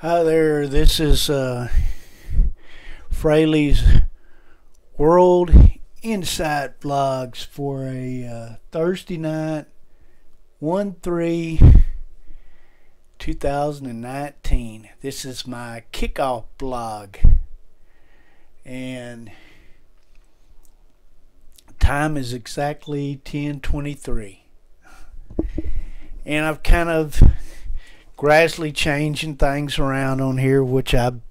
Hi there, this is Fraley's World Insight Vlogs for a Thursday night, 1/3/2019. This is my kickoff vlog, and time is exactly 10:23, and I've kind of gradually changing things around on here, which I'm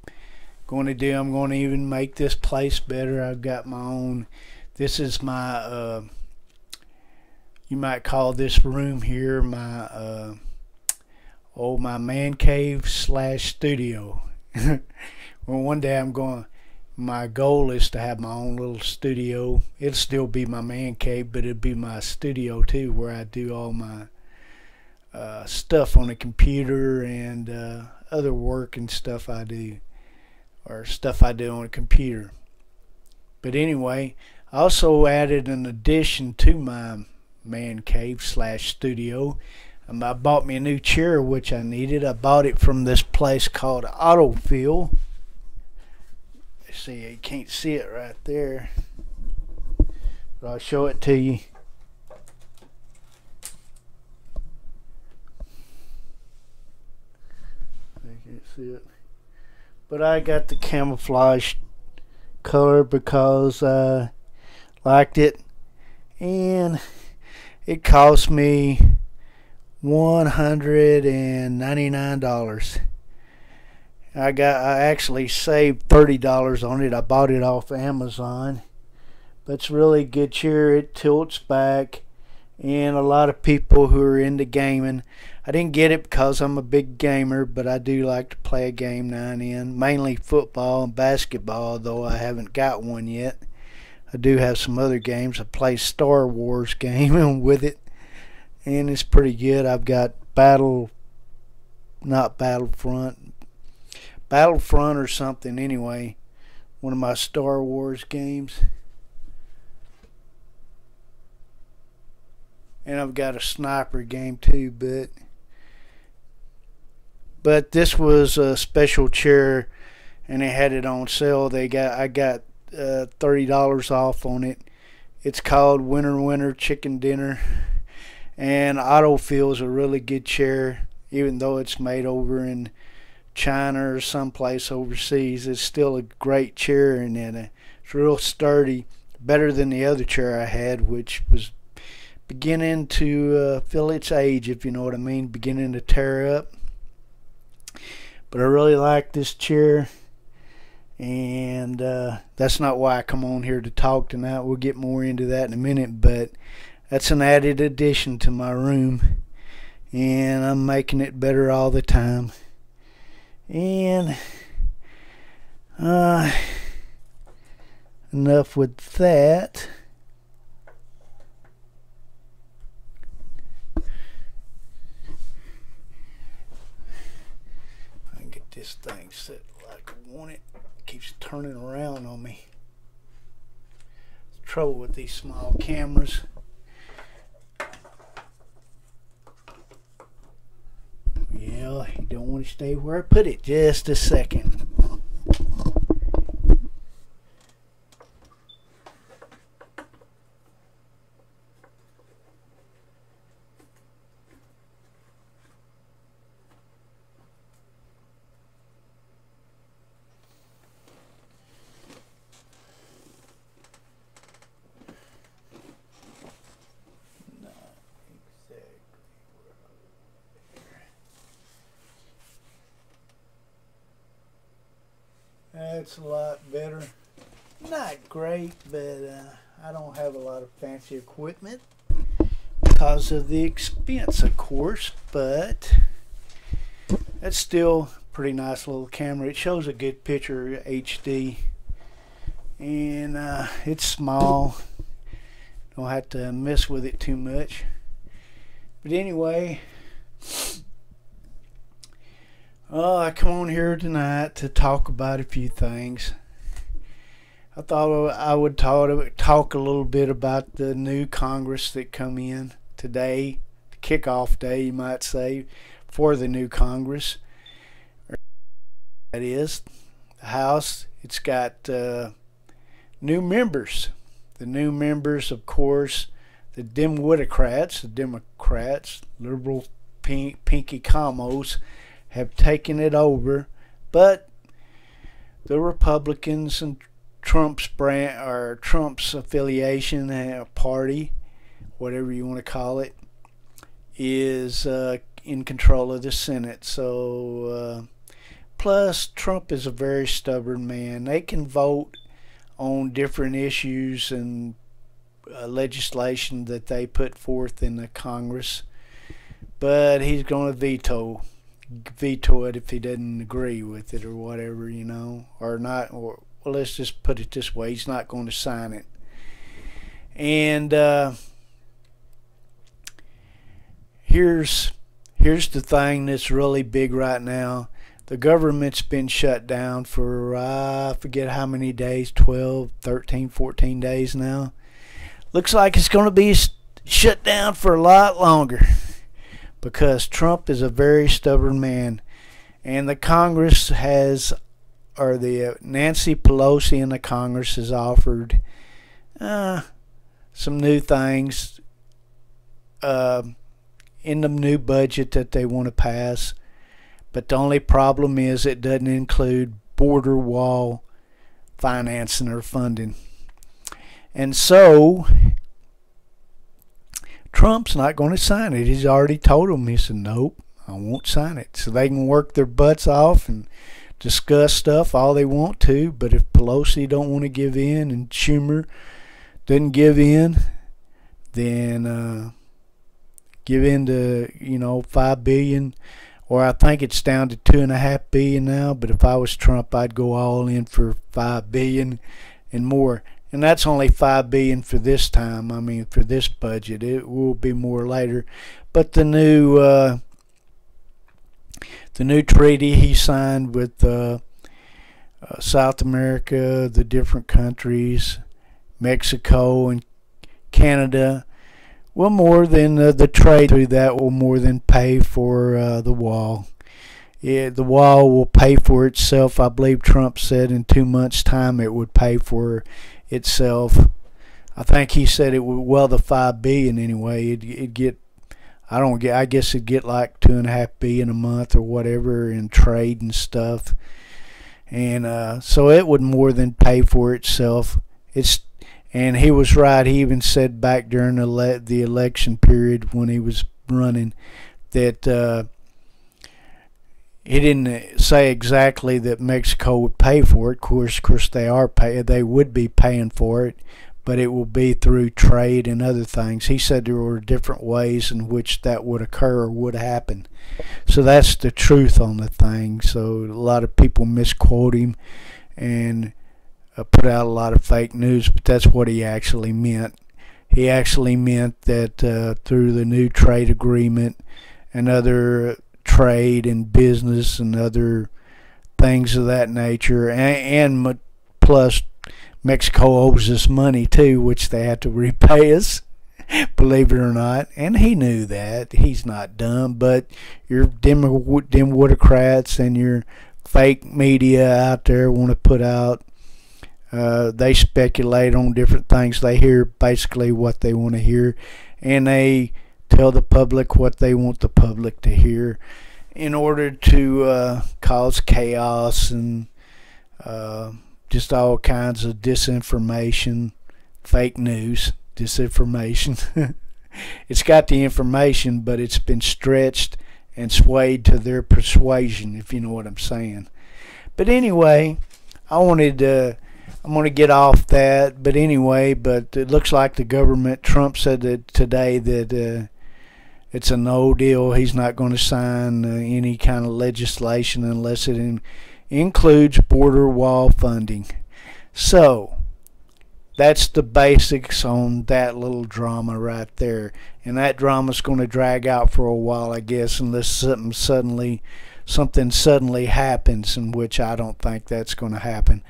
going to do. I'm going to even make this place better. I've got my own, this is my you might call this room here my my man cave slash studio. Well, one day my goal is to have my own little studio. It'll still be my man cave, but it'll be my studio too, where I do all my stuff on the computer and other work and stuff I do, or stuff I do on a computer. But anyway, I also added an addition to my man cave slash studio. I bought me a new chair, which I needed. I bought it from this place called Autofill. See, you can't see it right there, but I'll show it to you. See it, but I got the camouflage color because I liked it, and it cost me $199. I actually saved $30 on it. I bought it off Amazon, but it's really good chair. It tilts back, and a lot of people who are into gaming, I didn't get it because I'm a big gamer, but I do like to play a game now and then, mainly football and basketball, though I haven't got one yet. I do have some other games. I play Star Wars game with it, and it's pretty good. I've got Battlefront or something anyway, one of my Star Wars games. And I've got a sniper game too, but this was a special chair, and they had it on sale. I got $30 off on it. It's called Winter Chicken Dinner, and Autofill is a really good chair. Even though it's made over in China or someplace overseas, it's still a great chair, and it's real sturdy, better than the other chair I had, which was beginning to feel its age, if you know what I mean, beginning to tear up. But I really like this chair, and that's not why I come on here to talk tonight. We'll get more into that in a minute, but that's an added addition to my room, and I'm making it better all the time. And enough with that. This thing set like I want it. It keeps turning around on me. There's trouble with these small cameras. Yeah, you don't want to stay where I put it. Just a second. That's a lot better. Not great, but I don't have a lot of fancy equipment because of the expense, of course, but that's still a pretty nice little camera. It shows a good picture, HD, and it's small. Don't have to mess with it too much. But anyway, I come on here tonight to talk about a few things. I thought I would talk a little bit about the new Congress that come in today, the kickoff day, you might say, for the new Congress. That is, the House, it's got new members. The new members, of course, the Democrats, liberal pinky commos, have taken it over, but the Republicans and Trump's brand or Trump's affiliation party, whatever you want to call it, is in control of the Senate. So plus Trump is a very stubborn man. They can vote on different issues and legislation that they put forth in the Congress, but he's going to veto it if he doesn't agree with it or whatever, you know, or not. Or well, let's just put it this way: he's not going to sign it. And here's the thing that's really big right now. The government's been shut down for I forget how many days, 12, 13, 14 days now. Looks like it's going to be shut down for a lot longer because Trump is a very stubborn man. And the Congress has, or the Nancy Pelosi in the Congress has offered some new things in the new budget that they want to pass. But the only problem is it doesn't include border wall financing or funding. And so Trump's not going to sign it. He's already told them. He said, nope, I won't sign it. So they can work their butts off and discuss stuff all they want to. But if Pelosi don't want to give in and Schumer doesn't give in, then give in to, you know, $5 billion. Or I think it's down to $2.5 billion now. But if I was Trump, I'd go all in for $5 billion and more. And that's only $5 billion for this time. I mean, for this budget, it will be more later. But the new treaty he signed with South America, the different countries, Mexico and Canada, will more than the trade through that will more than pay for the wall. Yeah, the wall will pay for itself. I believe Trump said in 2 months' time it would pay for itself. I think he said it would. Well, the $5 billion anyway. It'd get. I guess it'd get like $2.5 billion a month or whatever in trade and stuff. And so it would more than pay for itself. And he was right. He even said back during the election period when he was running that he didn't say exactly that Mexico would pay for it. Of course, they would be paying for it, but it will be through trade and other things. He said there were different ways in which that would occur or would happen. So that's the truth on the thing. So a lot of people misquote him and put out a lot of fake news, but that's what he actually meant. He actually meant that through the new trade agreement and other trade and business and other things of that nature, and plus Mexico owes us money too, which they have to repay us, believe it or not. And he knew that. He's not dumb. But your Democrats and your fake media out there want to put out, they speculate on different things. They hear basically what they want to hear, and they tell the public what they want the public to hear in order to cause chaos and just all kinds of disinformation, fake news, disinformation. It's got the information, but it's been stretched and swayed to their persuasion, if you know what I'm saying. But anyway, I'm going to get off that. But anyway, but it looks like the government, Trump said that today that it's a no deal. He's not going to sign any kind of legislation unless it includes border wall funding. So that's the basics on that little drama right there. And that drama's going to drag out for a while, I guess, unless something suddenly happens, in which I don't think that's going to happen.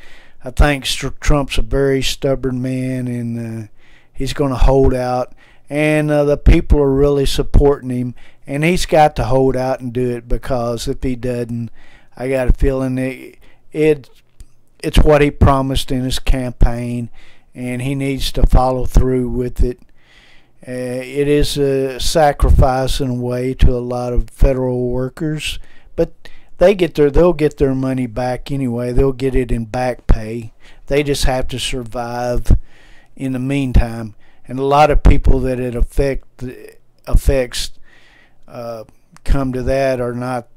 I think Trump's a very stubborn man, and he's going to hold out. And the people are really supporting him, and he's got to hold out and do it, because if he doesn't, I got a feeling it's what he promised in his campaign, and he needs to follow through with it. It is a sacrifice in a way to a lot of federal workers, but they'll get their money back anyway. They'll get it in back pay. They just have to survive in the meantime. And a lot of people that it affects come to that are not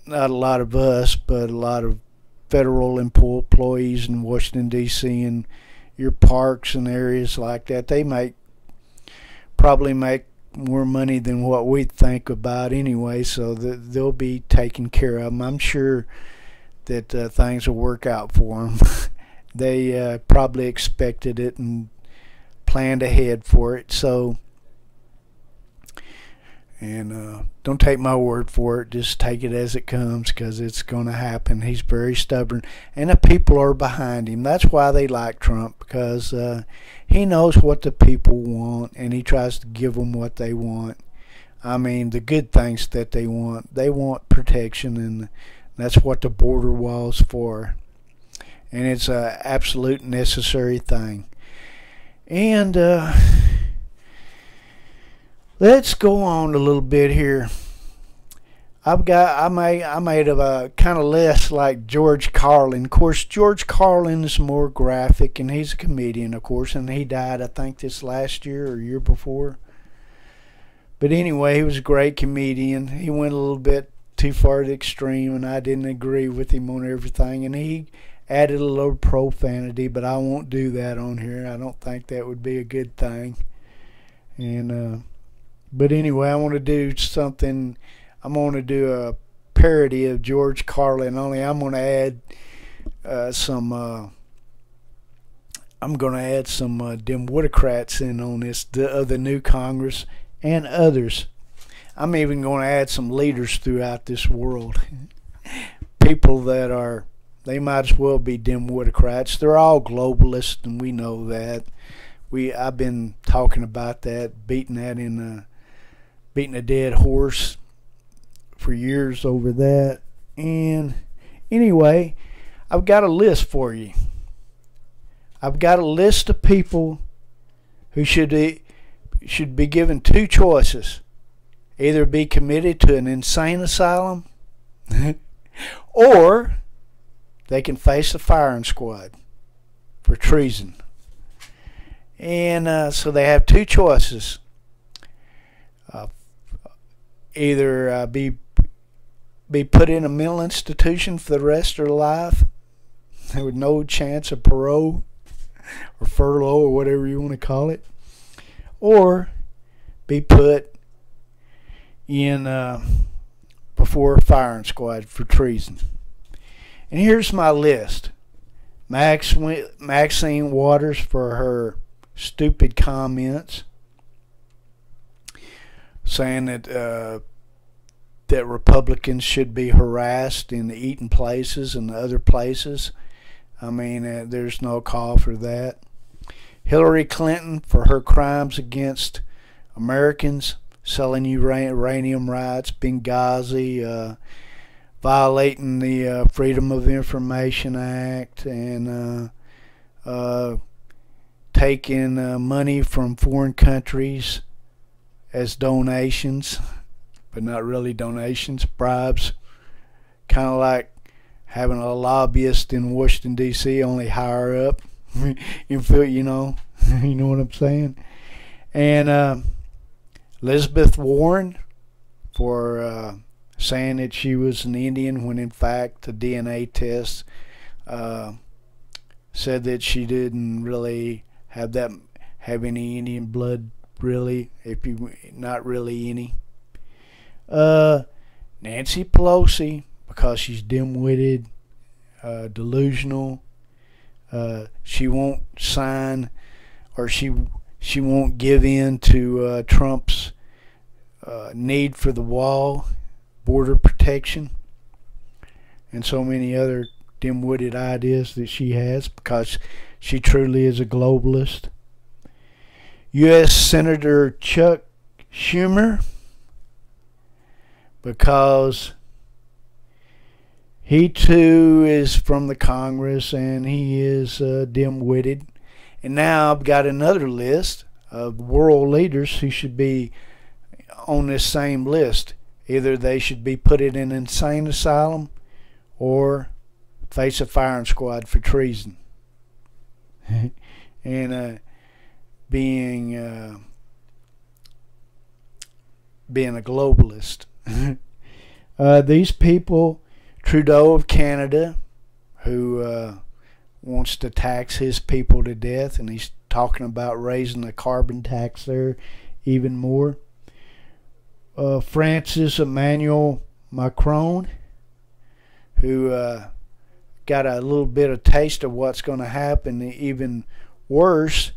a lot of us, but a lot of federal employees in Washington D.C. and your parks and areas like that. They probably make more money than what we think about anyway, so they'll be taken care of. I'm sure that things will work out for them. They probably expected it and planned ahead for it. So, and don't take my word for it. Just take it as it comes, because it's going to happen. He's very stubborn, and the people are behind him. That's why they like Trump, because he knows what the people want, and he tries to give them what they want. I mean, the good things that they want. They want protection, and that's what the border wall's for. And it's an absolute necessary thing. And let's go on a little bit here. I made a kind of less like George Carlin. Of course, George Carlin is more graphic, and he's a comedian, of course, and he died, I think, this last year or year before. But anyway, he was a great comedian. He went a little bit too far to the extreme, and I didn't agree with him on everything, and he added a little profanity, but I won't do that on here. I don't think that would be a good thing. And but anyway, I want to do something. I'm going to do a parody of George Carlin, only I'm going to add some Democrats in on this, of the new Congress and others. I'm even going to add some leaders throughout this world. People that they might as well be Democrats. They're all globalists, and we know that. I've been talking about that, beating a dead horse for years over that. And anyway, I've got a list for you. I've got a list of people who should be given two choices: either be committed to an insane asylum or they can face the firing squad for treason. And so they have two choices: either be put in a mental institution for the rest of their life with no chance of parole or furlough or whatever you want to call it, or be put in before a firing squad for treason. And here's my list: Maxine Waters for her stupid comments saying that Republicans should be harassed in the eating places and the other places. I mean, there's no call for that. Hillary Clinton for her crimes against Americans, selling uranium rights, Benghazi, violating the Freedom of Information Act, and taking money from foreign countries as donations, but not really donations, bribes. Kind of like having a lobbyist in Washington, D.C., only higher up. You know what I'm saying? And Elizabeth Warren for saying that she was an Indian when in fact the DNA test said that she didn't really have any Indian blood, really, not really any. Nancy Pelosi, because she's dim-witted, delusional. She won't sign, or she won't give in to Trump's need for the wall, border protection, and so many other dim-witted ideas that she has, because she truly is a globalist. U.S. Senator Chuck Schumer, because He too is from the Congress, and he is dim-witted. And now I've got another list of world leaders who should be on this same list. Either they should be put in an insane asylum or face a firing squad for treason. And being a globalist. These people, Trudeau of Canada, who wants to tax his people to death, and he's talking about raising the carbon tax there even more. France's Emmanuel Macron, who got a little bit of taste of what's going to happen, even worse,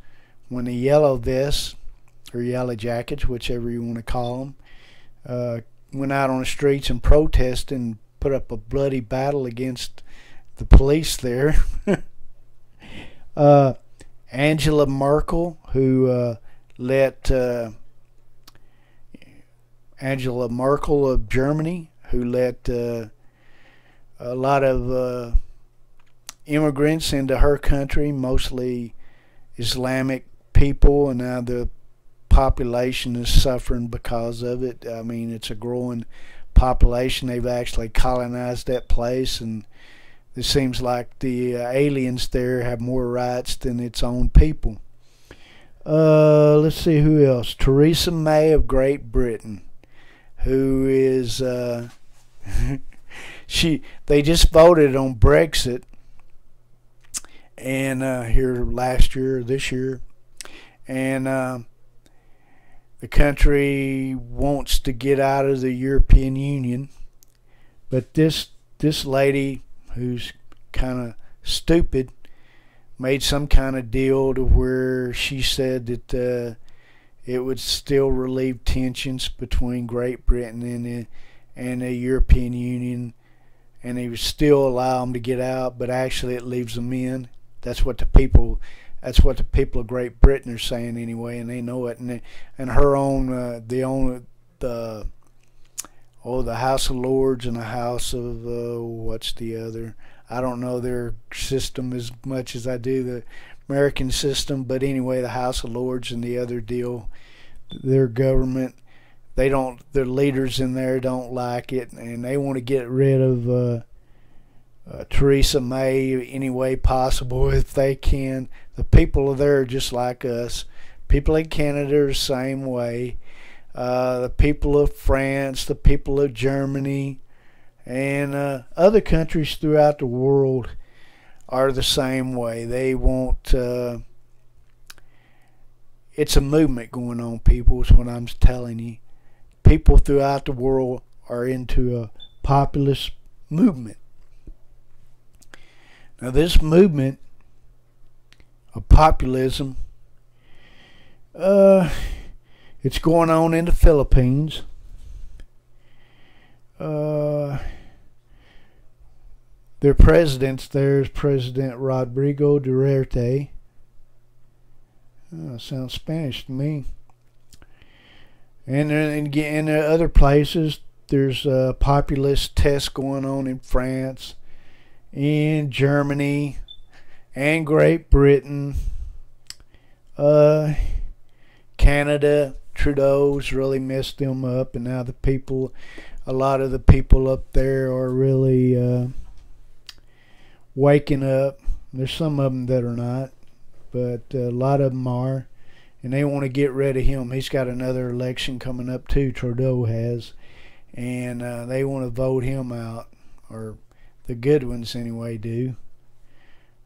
when the yellow vests, or yellow jackets, whichever you want to call them, went out on the streets and protested and put up a bloody battle against the police there. Angela Merkel, who Angela Merkel of Germany, who let a lot of immigrants into her country, mostly Islamic people, and now the population is suffering because of it. I mean, it's a growing population. They've actually colonized that place, and it seems like the aliens there have more rights than its own people. Let's see who else. Theresa May of Great Britain, who is they just voted on Brexit, and here last year or this year, and the country wants to get out of the European Union, but this lady, who's kind of stupid, made some kind of deal to where she said that it would still relieve tensions between Great Britain and the European Union, and it would still allow them to get out, but actually it leaves them in. That's what the people of Great Britain are saying anyway, and they know it. And her own the House of Lords and the House of what's the other? I don't know their system as much as I do the American system, but anyway, the House of Lords and the other deal, their government, their leaders in there don't like it, and they want to get rid of Theresa May any way possible if they can. The people of there are just like us. People in Canada are the same way. The people of France, the people of Germany, and other countries throughout the world are the same way. They want it's a movement going on, people, is what I'm telling you. People throughout the world are into a populist movement. Now this movement of populism, it's going on in the Philippines. Their president there is President Rodrigo Duterte. Sounds Spanish to me. And in other places, there's populist tests going on in France, in Germany, and Great Britain. Canada, Trudeau's really messed them up, and now a lot of the people up there are really waking up. There's some of them that are not, but a lot of them are, and they want to get rid of him. He's got another election coming up too, Trudeau has, and they want to vote him out, or the good ones anyway do.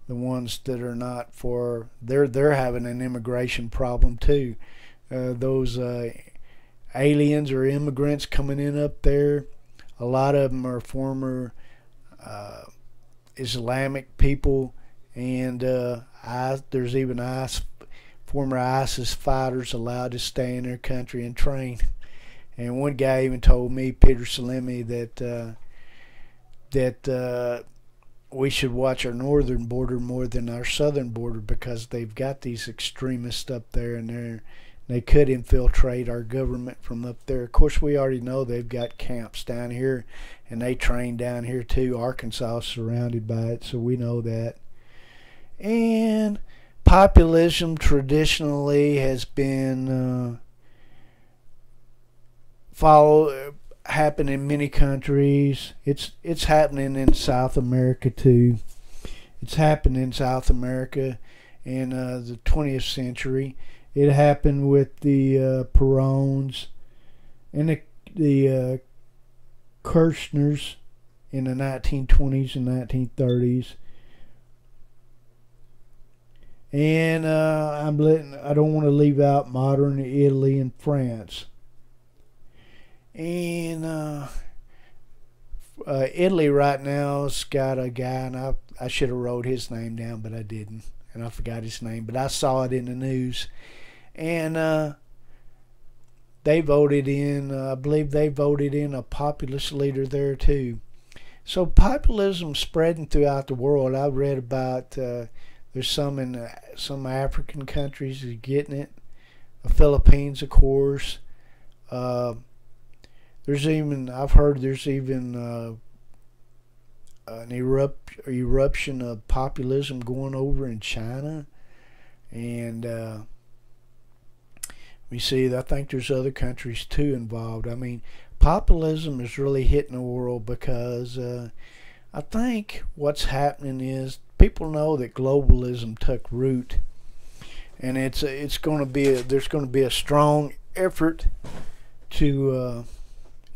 The ones that are not for, they're having an immigration problem too. Those aliens or immigrants coming in up there, a lot of them are former Islamic people, and there's even former ISIS fighters allowed to stay in their country and train. And one guy even told me, Peter Salemi, that we should watch our northern border more than our southern border, because they've got these extremists up there, and They could infiltrate our government from up there. Of course, we already know they've got camps down here, and they train down here too. Arkansas is surrounded by it, so we know that. And populism traditionally has been happen in many countries. It's happening in South America too. It's happened in South America in the 20th century. It happened with the Perones and the Kirchners in the 1920s and 1930s. And I don't want to leave out modern Italy and France. And Italy right now has got a guy, and I should have wrote his name down, but I didn't, and I forgot his name. But I saw it in the news, and they voted in. I believe they voted in a populist leader there too. So populism spreading throughout the world. I've read about there's some in some African countries that are getting it. The Philippines, of course. I've heard there's even an eruption of populism going over in China, and we see. I think there's other countries too involved. I mean, populism is really hitting the world because I think what's happening is people know that globalism took root, and there's going to be a strong effort to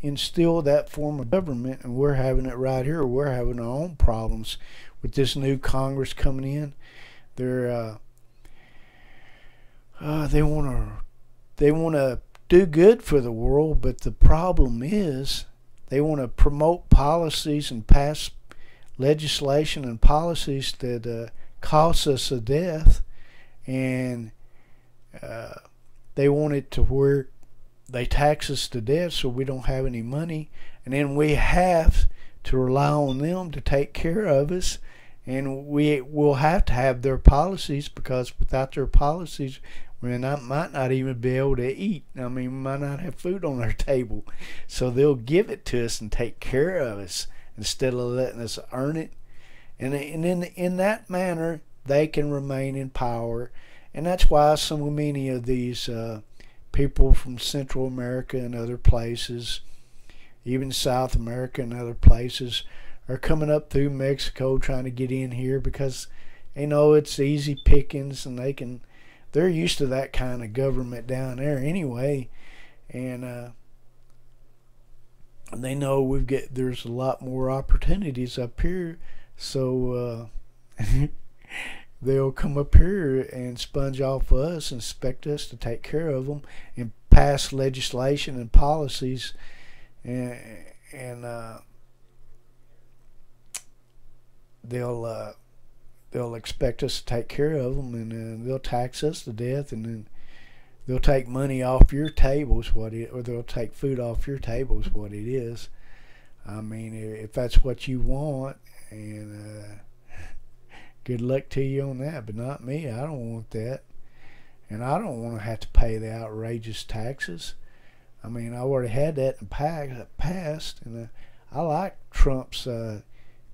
instill that form of government, and we're having it right here. We're having our own problems with this new Congress coming in. They want to do good for the world, but the problem is they want to promote policies and pass legislation and policies that cost us a death, and they want it to where they tax us to death so we don't have any money, and then we have to rely on them to take care of us, and we will have to have their policies, because without their policies we might not even be able to eat. I mean, we might not have food on our table, so they'll give it to us and take care of us instead of letting us earn it, and in that manner they can remain in power. And that's why so many of these people from Central America and other places, even South America and other places, are coming up through Mexico trying to get in here because they know it's easy pickings, and they're used to that kind of government down there anyway, and they know there's a lot more opportunities up here, so they'll come up here and sponge off of us and expect us to take care of them and pass legislation and policies, and they'll expect us to take care of them, and they'll tax us to death, and then they'll take money off your table, or they'll take food off your table is what it is. I mean, if that's what you want, and good luck to you on that, but not me. I don't want that, and I don't want to have to pay the outrageous taxes. I mean, I already had that in past, and I like Trump's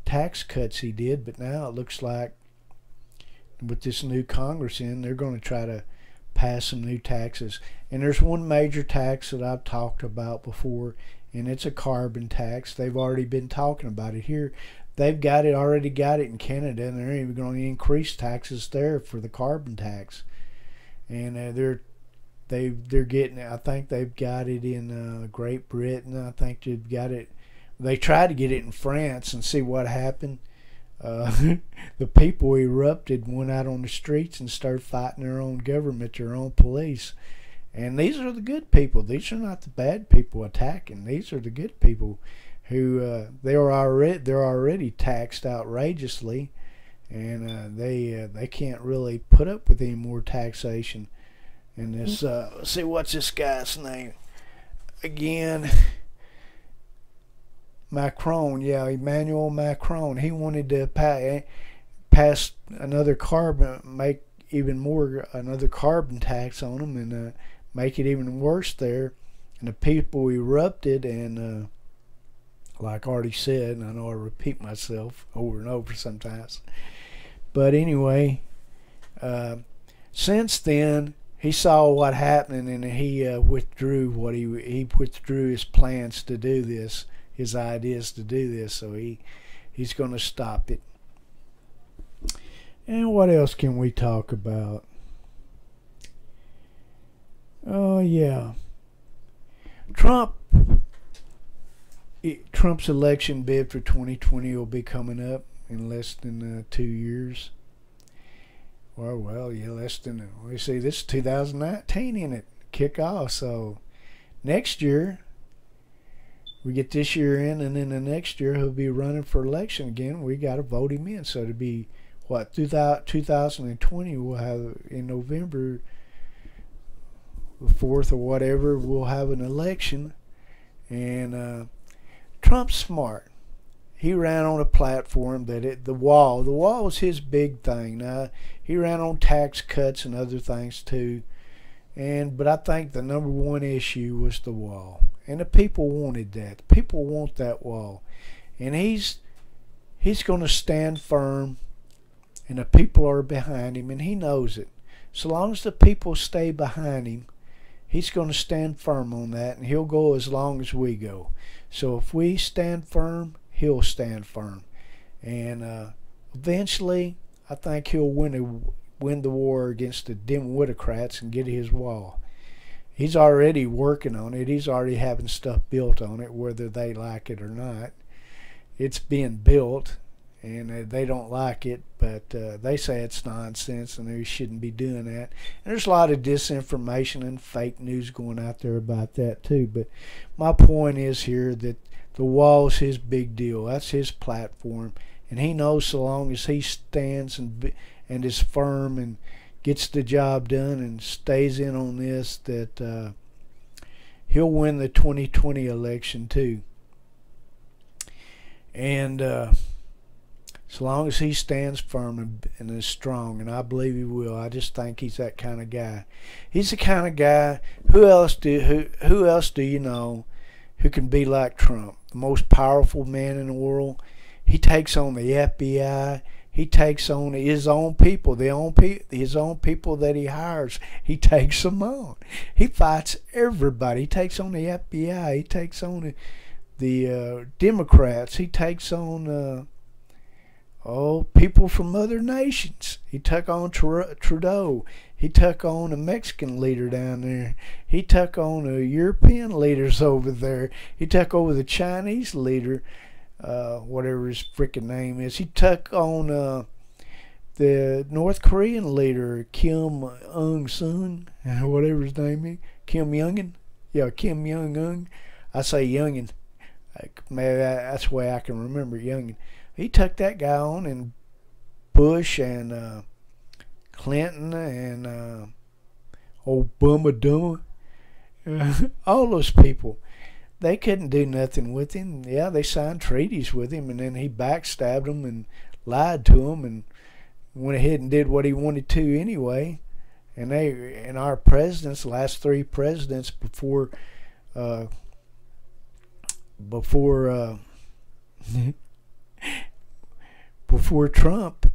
tax cuts he did, but now it looks like with this new Congress in, they're going to try to pass some new taxes. And there's one major tax that I've talked about before, and it's a carbon tax. They've already been talking about it here. They've already got it in Canada, and they're even going to increase taxes there for the carbon tax. And they're getting it. I think they've got it in Great Britain. I think they've got it. They tried to get it in France and see what happened. The people erupted, went out on the streets and started fighting their own government, their own police. And these are the good people. These are not the bad people attacking. These are the good people who they're already taxed outrageously, and they can't really put up with any more taxation. And this let's see, what's this guy's name again? Macron, yeah, Emmanuel Macron. He wanted to pass another carbon tax on them, and make it even worse there. And the people erupted, and like I already said, and I know I repeat myself over and over sometimes, but anyway, since then he saw what happened, and he withdrew he withdrew his plans to do this, his ideas to do this. So he's going to stop it. And what else can we talk about? Oh yeah, Trump's election bid for 2020 will be coming up in less than 2 years. Well, yeah, less than. We see this is 2019 in it, kick off. So next year, we get this year in, and then the next year he'll be running for election again. We got to vote him in. So to be what 2020, we'll have in November the 4th or whatever, we'll have an election, and Trump's smart. He ran on a platform that the wall was his big thing. Now he ran on tax cuts and other things too, but I think the number one issue was the wall, and the people wanted that. The people want that wall, and he's going to stand firm, and the people are behind him, and he knows it. So long as the people stay behind him, he's going to stand firm on that, and he'll go as long as we go. So if we stand firm, he'll stand firm, and eventually I think he'll win the war against the Democrats and get his wall. He's already working on it. He's already having stuff built on it, whether they like it or not. It's being built, and they don't like it, but they say it's nonsense and they shouldn't be doing that. And there's a lot of disinformation and fake news going out there about that too. But my point is here that the wall's his big deal. That's his platform, and he knows so long as he stands and is firm and gets the job done and stays in on this, that he'll win the 2020 election too. And so long as he stands firm and is strong, and I believe he will. I just think he's that kind of guy. He's the kind of guy. Who else do you know who can be like Trump? The most powerful man in the world. He takes on the FBI. He takes on his own people, his own people that he hires. He takes them on. He fights everybody. He takes on the FBI. He takes on the Democrats. He takes on people from other nations. He took on Trudeau. He took on a Mexican leader down there. He took on European leaders over there. He took over the Chinese leader, whatever his freaking name is. He took on the North Korean leader, Kim Jong-un, whatever his name is. Kim Jong-un? Yeah, Kim Jong-un. I say Youngin. Maybe that's the way I can remember Youngin. He took that guy on, and Bush and Clinton and Obama, all those people, they couldn't do nothing with him. Yeah, they signed treaties with him, and then he backstabbed them and lied to them and went ahead and did what he wanted to anyway. And our presidents, the last three presidents before Trump,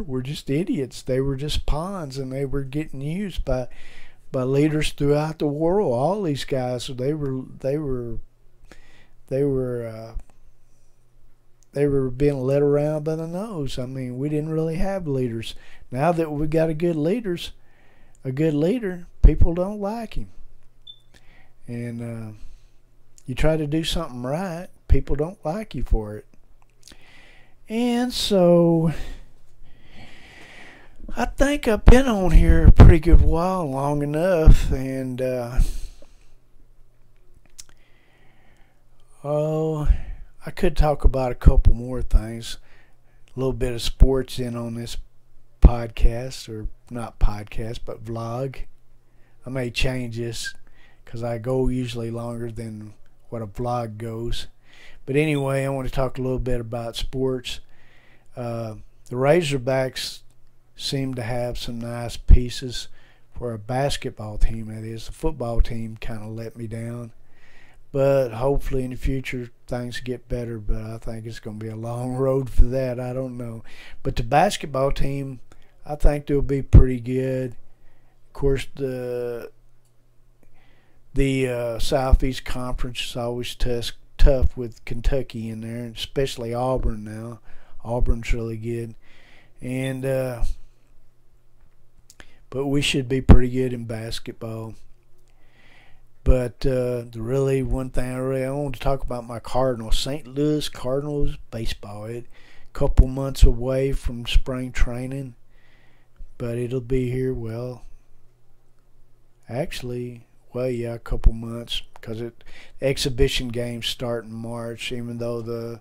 were just idiots. They were just pawns, and they were getting used by leaders throughout the world. All these guys, they were being led around by the nose. I mean, we didn't really have leaders. Now that we got a good leader, people don't like him. And you try to do something right, people don't like you for it. And so I think I've been on here a pretty good while, long enough, and I could talk about a couple more things. A little bit of sports in on this podcast, or not podcast, but vlog. I may change this because I go usually longer than what a vlog goes. But anyway, I want to talk a little bit about sports. The Razorbacks seem to have some nice pieces for a basketball team, that is. The football team kind of let me down. But hopefully in the future things get better. But I think it's going to be a long road for that. I don't know. But the basketball team, I think they'll be pretty good. Of course, the Southeast Conference is always tough with Kentucky in there, especially Auburn now. Auburn's really good. And but we should be pretty good in basketball. But the really one thing I want to talk about, my Cardinals, St. Louis Cardinals baseball. A couple months away from spring training, but it'll be here. Well, actually, well, yeah, a couple months, because exhibition games start in March. Even though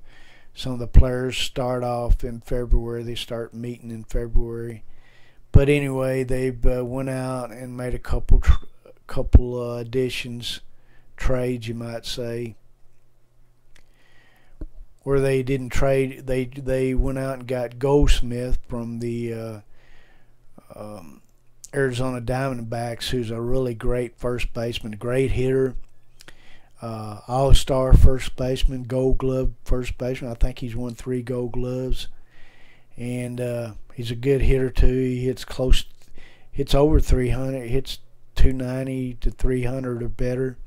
some of the players start off in February, they start meeting in February. But anyway, they've went out and made a couple additions, trades, you might say, where they didn't trade. They went out and got Goldsmith from the Arizona Diamondbacks, who's a really great first baseman, a great hitter, all-star first baseman, Gold Glove first baseman. I think he's won 3 Gold Gloves, and he's a good hitter too. He hits over 300, hits 290 to 300 or better.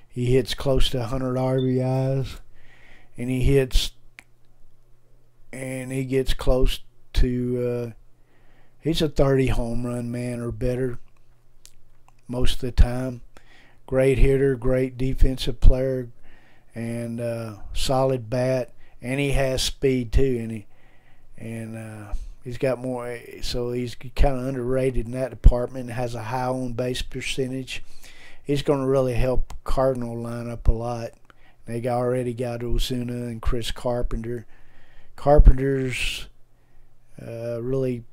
He hits close to 100 RBIs, and he gets close to he's a 30 home run man or better most of the time. Great hitter, great defensive player, and solid bat, and he has speed too, and he's got more, so he's kind of underrated in that department. Has a high on base percentage. He's going to really help Cardinal lineup a lot. They already got Ozuna and Chris Carpenter. Carpenter's really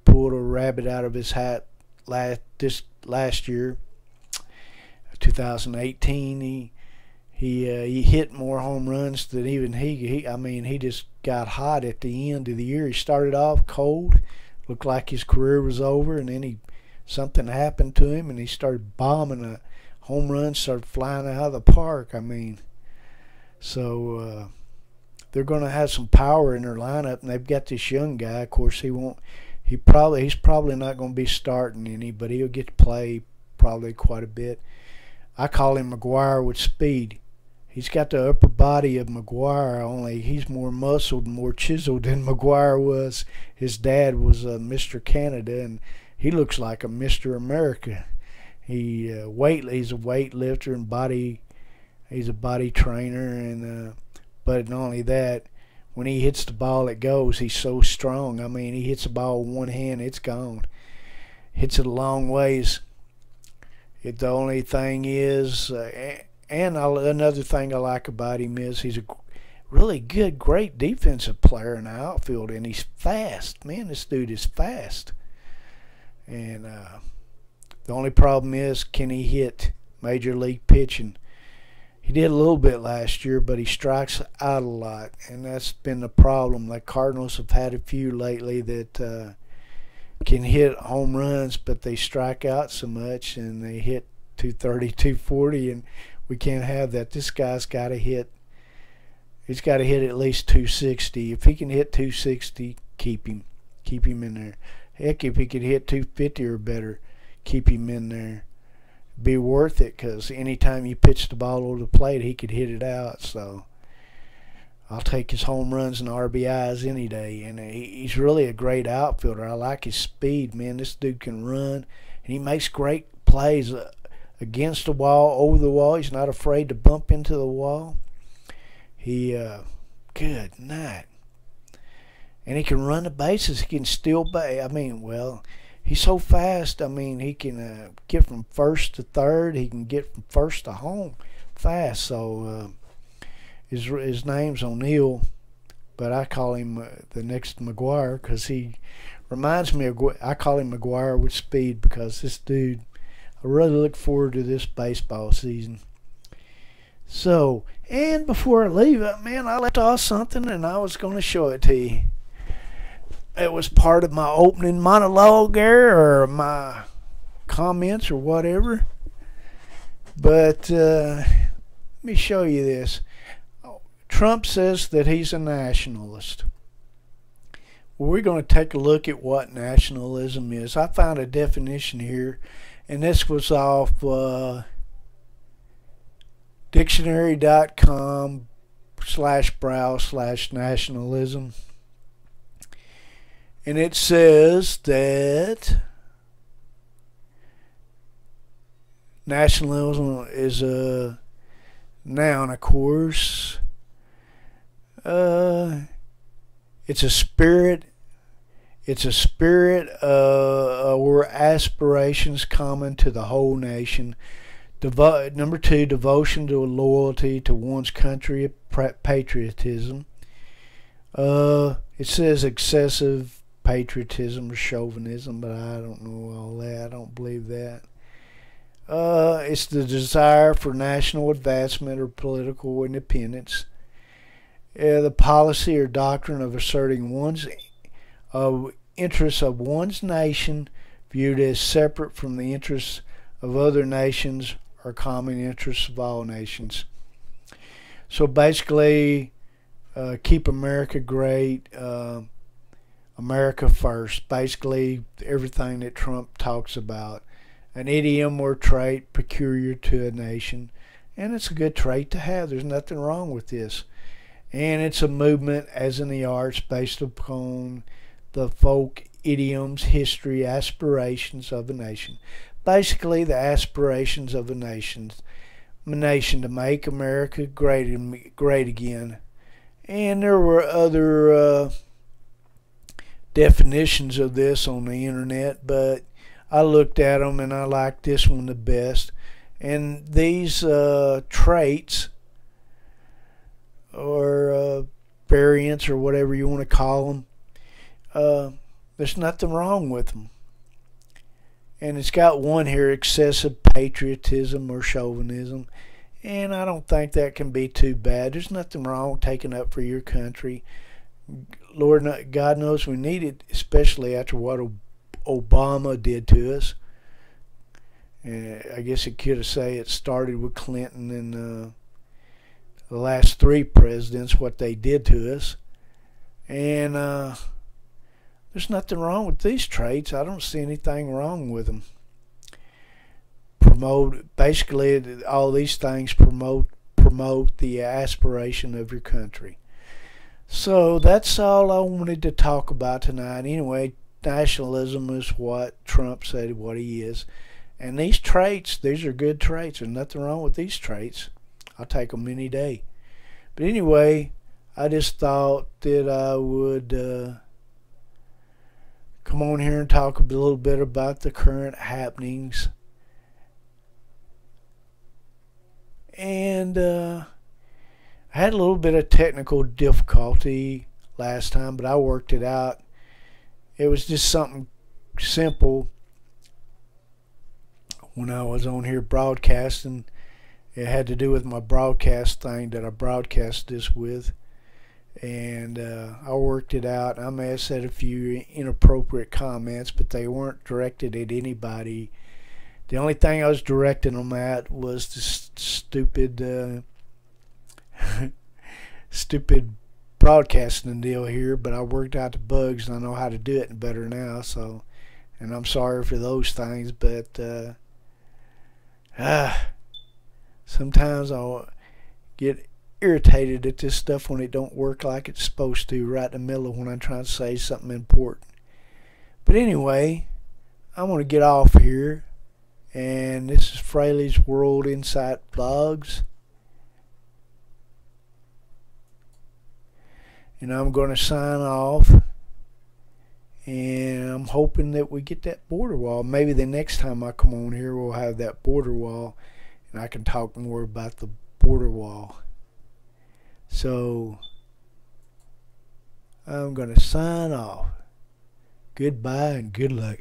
pulled a rabbit out of his hat last year, 2018. He hit more home runs than even he. I mean, he just got hot at the end of the year. He started off cold, looked like his career was over, and then something happened to him, and he started bombing. A home run started flying out of the park. I mean, so they're going to have some power in their lineup, and they've got this young guy. Of course, he's probably not going to be starting any, but he'll get to play probably quite a bit. I call him McGuire with speed. He's got the upper body of McGuire, only he's more muscled and more chiseled than McGuire was. His dad was Mr. Canada, and he looks like a Mr. America. He's a weightlifter and he's a body trainer, and but not only that, when he hits the ball, it goes. He's so strong. I mean, he hits the ball with one hand, it's gone. Hits it a long ways. The only thing is, another thing I like about him is he's a really good, great defensive player in the outfield, and he's fast. Man, this dude is fast. And the only problem is, can he hit major league pitching? He did a little bit last year, but he strikes out a lot, and that's been the problem. The Cardinals have had a few lately that can hit home runs, but they strike out so much, and they hit 230, 240, and we can't have that. This guy's got to hit. He's got to hit at least 260. If he can hit 260, keep him in there. Heck, if he could hit 250 or better, keep him in there. Be worth it, because anytime you pitch the ball over the plate, he could hit it out. So I'll take his home runs and RBIs any day. And he's really a great outfielder. I like his speed, man. This dude can run, and he makes great plays against the wall, over the wall. He's not afraid to bump into the wall. Good night. And he can run the bases. He can steal base. I mean, well, he's so fast. I mean, he can get from first to third. He can get from first to home fast. So his name's O'Neal, but I call him the next McGuire, because he reminds me of. I call him McGuire with speed, because this dude. I really look forward to this baseball season. So, and before I leave, man, I left off something, and I was going to show it to you. it was part of my opening monologue there, or my comments, or whatever. But let me show you this. Trump says that he's a nationalist. Well, we're going to take a look at what nationalism is. I found a definition here, and this was off dictionary.com/browse/nationalism. And it says that nationalism is a noun, of course. It's a spirit. It's a spirit or aspirations common to the whole nation. Number two, devotion to loyalty to one's country, patriotism. It says excessive patriotism or chauvinism, but I don't know all that. I don't believe that. It's the desire for national advancement or political independence. The policy or doctrine of asserting one's interests of one's nation viewed as separate from the interests of other nations or common interests of all nations. So basically, keep America great, America first. Basically, everything that Trump talks about. An idiom or trait peculiar to a nation, and it's a good trait to have. There's nothing wrong with this. And it's a movement, as in the arts, based upon the folk idioms, history, aspirations of a nation. Basically, the aspirations of a nation to make America great again. And there were other definitions of this on the internet, but I looked at them and I liked this one the best. And these traits, or variants, or whatever you want to call them, there's nothing wrong with them. And it's got one here, excessive patriotism or chauvinism, and I don't think that can be too bad. There's nothing wrong with taking up for your country. Lord God knows we need it, especially after what Obama did to us. I guess it could have said it started with Clinton and the last three presidents, what they did to us. And there's nothing wrong with these traits. I don't see anything wrong with them. Basically, all these things promote the aspiration of your country. So that's all I wanted to talk about tonight. Anyway, nationalism is what Trump said what he is. And these traits, these are good traits. There's nothing wrong with these traits. I'll take them any day. But anyway, I just thought that I would come on here and talk a little bit about the current happenings. And I had a little bit of technical difficulty last time, but I worked it out. It was just something simple when I was on here broadcasting. It had to do with my broadcast thing that I broadcast this with. And I worked it out. I may have said a few inappropriate comments, but they weren't directed at anybody. The only thing I was directing them at was the stupid stupid broadcasting deal here, but I worked out the bugs and I know how to do it better now. So, and I'm sorry for those things, but sometimes I'll get irritated at this stuff when it don't work like it's supposed to right in the middle of when I'm trying to say something important. But anyway, I'm going to get off here, and this is Fraley's World Insight Vlogs, and I'm going to sign off, and I'm hoping that we get that border wall. Maybe the next time I come on here we'll have that border wall and I can talk more about the border wall. So I'm going to sign off. Goodbye and good luck.